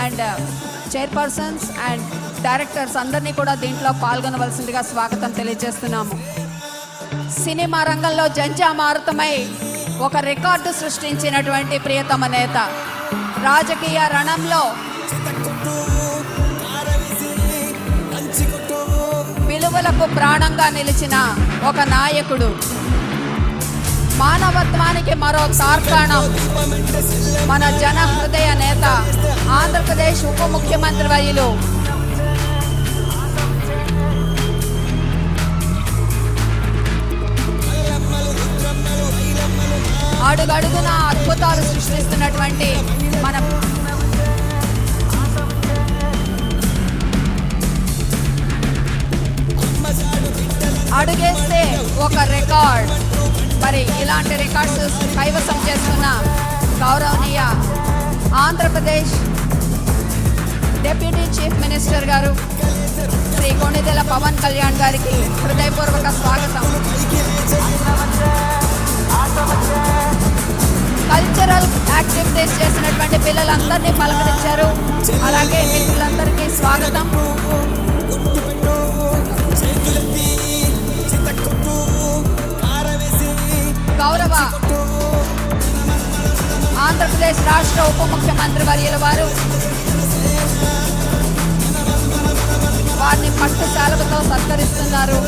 And chairpersons and directors అందరినీ కూడా దీంట్లో పాల్గొనవలసిందిగా స్వాగతం తెలియజేస్తున్నాము. సినిమా రంగంలో జంజామారుతమై ఒక రికార్డు సృష్టించినటువంటి ప్రియతమ నేత, రాజకీయ రణంలో విలువలకు ప్రాణంగా నిలిచిన ఒక నాయకుడు, మానవత్వానికి మరో తార్కాణం, మన జన హృదయ నేత, ఆంధ్రప్రదేశ్ ఉప ముఖ్యమంత్రి వర్యులు అడుగడుగున అద్భుతాలు సృష్టిస్తున్నటువంటి మన అడుగేస్తే ఒక రికార్డ్. మరి ఇలాంటి రికార్డ్స్ కైవసం చేస్తున్న గౌరవనీయ ఆంధ్రప్రదేశ్ డిప్యూటీ చీఫ్ మినిస్టర్ గారు శ్రీ కొణిదెల పవన్ కళ్యాణ్ గారికి హృదయపూర్వక స్వాగతం. కల్చరల్ యాక్టివిటీస్ చేసినటువంటి పిల్లలందరినీ పలకరించారు. అలాగే మిత్రులందరికీ స్వాగతం. గౌరవ ఆంధ్రప్రదేశ్ రాష్ట్ర ఉప ముఖ్యమంత్రి వర్యుల వారు వారిని పట్టు శాలువతో సత్కరిస్తున్నారు.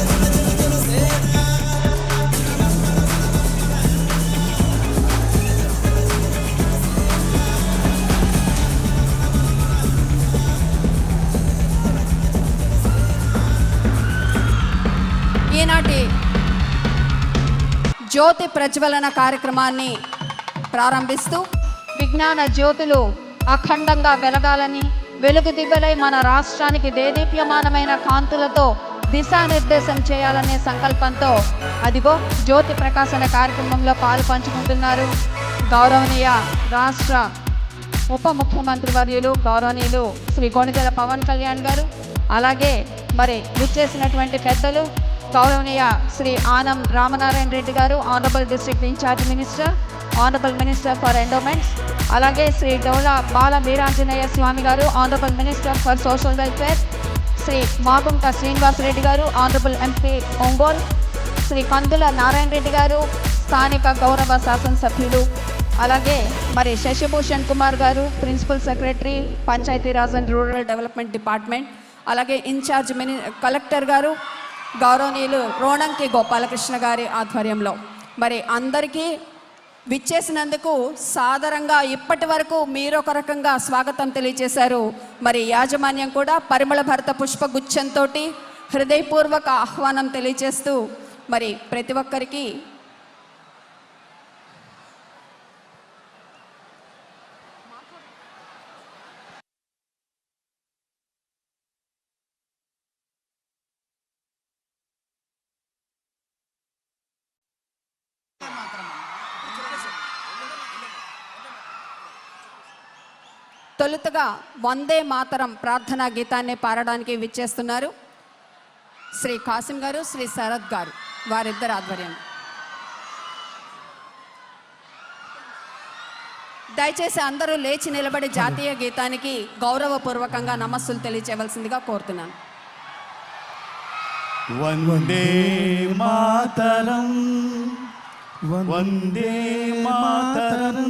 ఈనాటి జ్యోతి ప్రజ్వలన కార్యక్రమాన్ని ప్రారంభిస్తూ, విజ్ఞాన జ్యోతులు అఖండంగా వెలగాలని, వెలుగు దిబ్బలై మన రాష్ట్రానికి దేదీప్యమానమైన కాంతులతో దిశానిర్దేశం చేయాలనే సంకల్పంతో అదిగో జ్యోతి ప్రకాశన కార్యక్రమంలో పాలు పంచుకుంటున్నారు గౌరవనీయ రాష్ట్ర ఉప ముఖ్యమంత్రి వర్యులు గౌరవనీయులు శ్రీ కొణిదెల పవన్ కళ్యాణ్ గారు. అలాగే మరి విచ్చేసినటువంటి పెద్దలు గౌరవనీయ శ్రీ ఆనం రామనారాయణ రెడ్డి గారు, honourable district incharge minister, honourable minister for endowments. అలాగే శ్రీ డౌలా బాల వీరాంజనేయ స్వామి గారు, honourable minister for social welfare. Shri Magunta Srinivas Reddy గారు, ఆనరబుల్ ఎంపీ ఒంగోల్. శ్రీ కందుల నారాయణ రెడ్డి గారు, స్థానిక గౌరవ శాసనసభ్యులు. అలాగే మరి శశిభూషణ్ కుమార్ గారు, principal secretary, Panchayati Raj and rural development department. అలాగే ఇన్ఛార్జ్ కలెక్టర్ గారు గౌరవనీయులు రోణంకి గోపాలకృష్ణ గారి ఆధ్వర్యంలో మరి అందరికీ విచ్చేసినందుకు సాదరంగా ఇప్పటి వరకు మీరొక రకంగా స్వాగతం తెలియజేశారు. మరి యాజమాన్యం కూడా పరిమళ భరిత పుష్పగుచ్చంతో హృదయపూర్వక ఆహ్వానం తెలియజేస్తూ మరి ప్రతి ఒక్కరికి తొలుతగా వందే మాతరం ప్రార్థనా గీతాన్ని పాడడానికి విచ్చేస్తున్నారు శ్రీ కాసిం గారు, శ్రీ శరత్ గారు, వారిద్దరు ఆధ్వర్యం. దయచేసి అందరూ లేచి నిలబడి జాతీయ గీతానికి గౌరవపూర్వకంగా నమస్సులు తెలియచేయవలసిందిగా కోరుతున్నాను. వందే మాతరం, వందే మాతరం,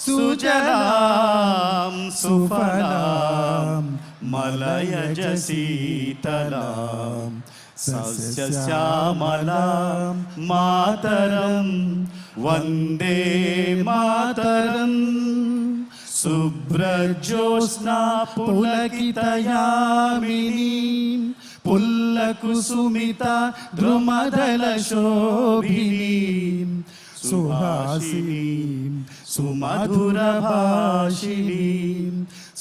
సుజలాం సుఫలాం మలయజ శీతలాం సస్యశ్యామలాం మాతరం వందే మాతరం. శుభ్రజ్యోత్స్నా పులకితయామినీం పుల్లకుసుమిత ద్రుమదల శోభినీం సుహాసినీం సుమధురభాషిణీం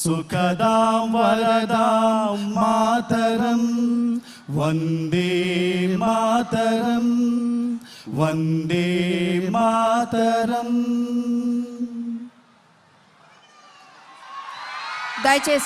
సుఖదాం వరదాం మాతరం వందే మాతరం, వందే మాతరం. దయచేసి